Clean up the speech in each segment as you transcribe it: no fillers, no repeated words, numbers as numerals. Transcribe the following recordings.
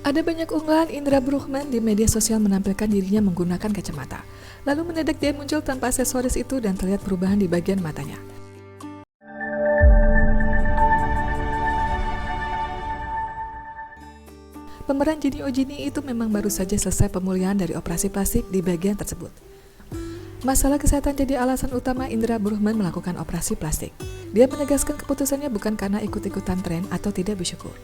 Ada banyak unggahan Indra Bruggman di media sosial menampilkan dirinya menggunakan kacamata. Lalu mendadak dia muncul tanpa aksesoris itu dan terlihat perubahan di bagian matanya. Pemeran Jenny Ojini itu memang baru saja selesai pemulihan dari operasi plastik di bagian tersebut. Masalah kesehatan jadi alasan utama Indra Bruggman melakukan operasi plastik. Dia menegaskan keputusannya bukan karena ikut-ikutan tren atau tidak bersyukur.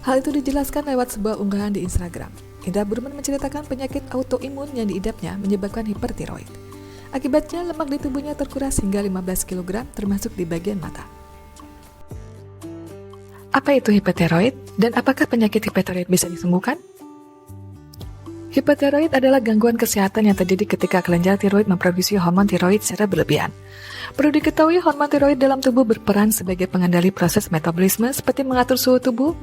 Hal itu dijelaskan lewat sebuah unggahan di Instagram. Indra Bruggman menceritakan penyakit autoimun yang diidapnya menyebabkan hipertiroid. Akibatnya lemak di tubuhnya terkuras hingga 15 kg termasuk di bagian mata. Apa itu hipertiroid dan apakah penyakit hipertiroid bisa disembuhkan? Hipertiroid adalah gangguan kesehatan yang terjadi ketika kelenjar tiroid memproduksi hormon tiroid secara berlebihan. Perlu diketahui hormon tiroid dalam tubuh berperan sebagai pengendali proses metabolisme seperti mengatur suhu tubuh,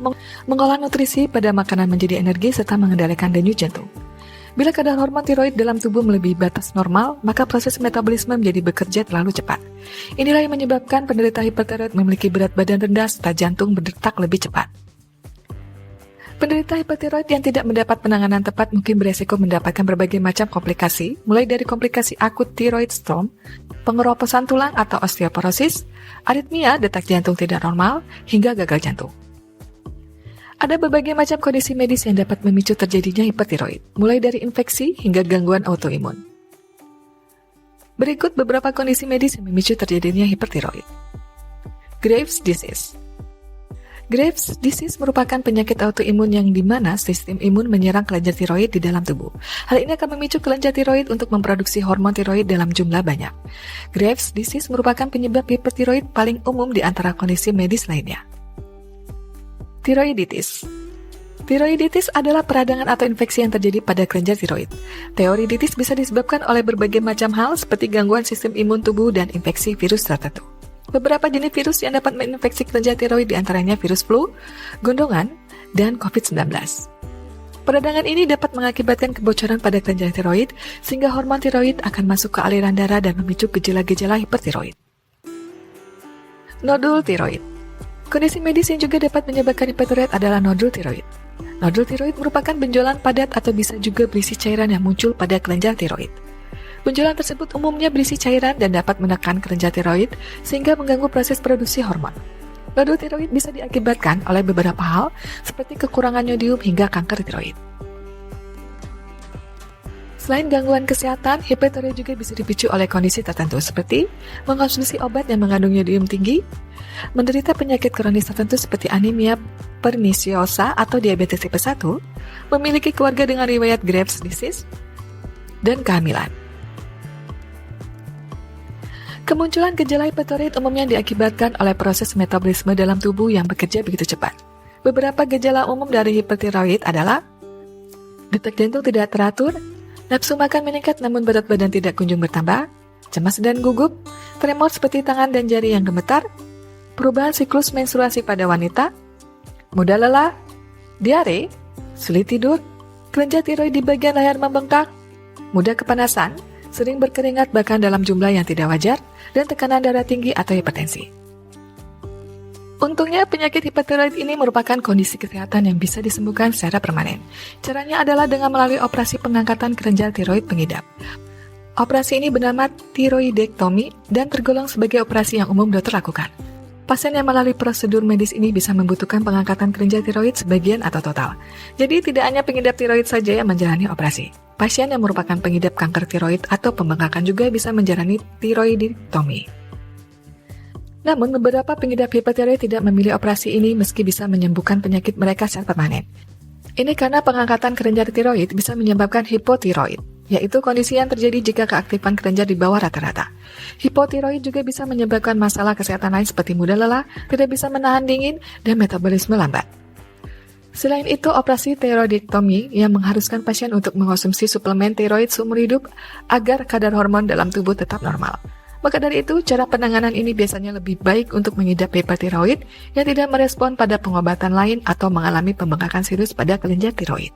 mengolah nutrisi pada makanan menjadi energi, serta mengendalikan denyut jantung. Bila kadar hormon tiroid dalam tubuh melebihi batas normal, maka proses metabolisme menjadi bekerja terlalu cepat. Inilah yang menyebabkan penderita hipertiroid memiliki berat badan rendah serta jantung berdetak lebih cepat. Penderita hipertiroid yang tidak mendapat penanganan tepat mungkin beresiko mendapatkan berbagai macam komplikasi, mulai dari komplikasi akut thyroid storm, pengeroposan tulang atau osteoporosis, aritmia, detak jantung tidak normal, hingga gagal jantung. Ada berbagai macam kondisi medis yang dapat memicu terjadinya hipertiroid, mulai dari infeksi hingga gangguan autoimun. Berikut beberapa kondisi medis yang memicu terjadinya hipertiroid. Graves' disease. Graves' disease merupakan penyakit autoimun yang dimana sistem imun menyerang kelenjar tiroid di dalam tubuh. Hal ini akan memicu kelenjar tiroid untuk memproduksi hormon tiroid dalam jumlah banyak. Graves' disease merupakan penyebab hipertiroid paling umum di antara kondisi medis lainnya. Tiroiditis. Tiroiditis adalah peradangan atau infeksi yang terjadi pada kelenjar tiroid. Tiroiditis bisa disebabkan oleh berbagai macam hal seperti gangguan sistem imun tubuh dan infeksi virus tertentu. Beberapa jenis virus yang dapat menginfeksi kelenjar tiroid diantaranya virus flu, gondongan, dan COVID-19. Peradangan ini dapat mengakibatkan kebocoran pada kelenjar tiroid sehingga hormon tiroid akan masuk ke aliran darah dan memicu gejala-gejala hipertiroid. Nodul tiroid. Kondisi medis yang juga dapat menyebabkan hipertiroid adalah nodul tiroid. Nodul tiroid merupakan benjolan padat atau bisa juga berisi cairan yang muncul pada kelenjar tiroid. Benjolan tersebut umumnya berisi cairan dan dapat menekan kelenjar tiroid sehingga mengganggu proses produksi hormon. Nodul tiroid bisa diakibatkan oleh beberapa hal seperti kekurangan yodium hingga kanker tiroid. Selain gangguan kesehatan, hipertiroid juga bisa dipicu oleh kondisi tertentu seperti mengkonsumsi obat yang mengandung yodium tinggi, menderita penyakit kronis tertentu seperti anemia pernisiosa atau diabetes tipe 1, memiliki keluarga dengan riwayat Graves' disease, dan kehamilan. Kemunculan gejala hipertiroid umumnya diakibatkan oleh proses metabolisme dalam tubuh yang bekerja begitu cepat. Beberapa gejala umum dari hipertiroid adalah detak jantung tidak teratur, nafsu makan meningkat namun berat badan tidak kunjung bertambah, cemas dan gugup, tremor seperti tangan dan jari yang gemetar, perubahan siklus menstruasi pada wanita, mudah lelah, diare, sulit tidur, kelenjar tiroid di bagian leher membengkak, mudah kepanasan, sering berkeringat bahkan dalam jumlah yang tidak wajar, dan tekanan darah tinggi atau hipertensi. Untungnya penyakit hipertiroid ini merupakan kondisi kesehatan yang bisa disembuhkan secara permanen. Caranya adalah dengan melalui operasi pengangkatan kelenjar tiroid pengidap. Operasi ini bernama tiroidektomi dan tergolong sebagai operasi yang umum dokter lakukan. Pasien yang melalui prosedur medis ini bisa membutuhkan pengangkatan kelenjar tiroid sebagian atau total. Jadi tidak hanya pengidap tiroid saja yang menjalani operasi. Pasien yang merupakan pengidap kanker tiroid atau pembengkakan juga bisa menjalani tiroidektomi. Namun beberapa pengidap hipertiroid tidak memilih operasi ini meski bisa menyembuhkan penyakit mereka secara permanen. Ini karena pengangkatan kelenjar tiroid bisa menyebabkan hipotiroid, yaitu kondisi yang terjadi jika keaktifan kelenjar di bawah rata-rata. Hipotiroid juga bisa menyebabkan masalah kesehatan lain seperti mudah lelah, tidak bisa menahan dingin, dan metabolisme lambat. Selain itu, operasi tiroidektomi yang mengharuskan pasien untuk mengkonsumsi suplemen tiroid seumur hidup agar kadar hormon dalam tubuh tetap normal. Maka dari itu, cara penanganan ini biasanya lebih baik untuk mengidap hipertiroid yang tidak merespon pada pengobatan lain atau mengalami pembengkakan serius pada kelenjar tiroid.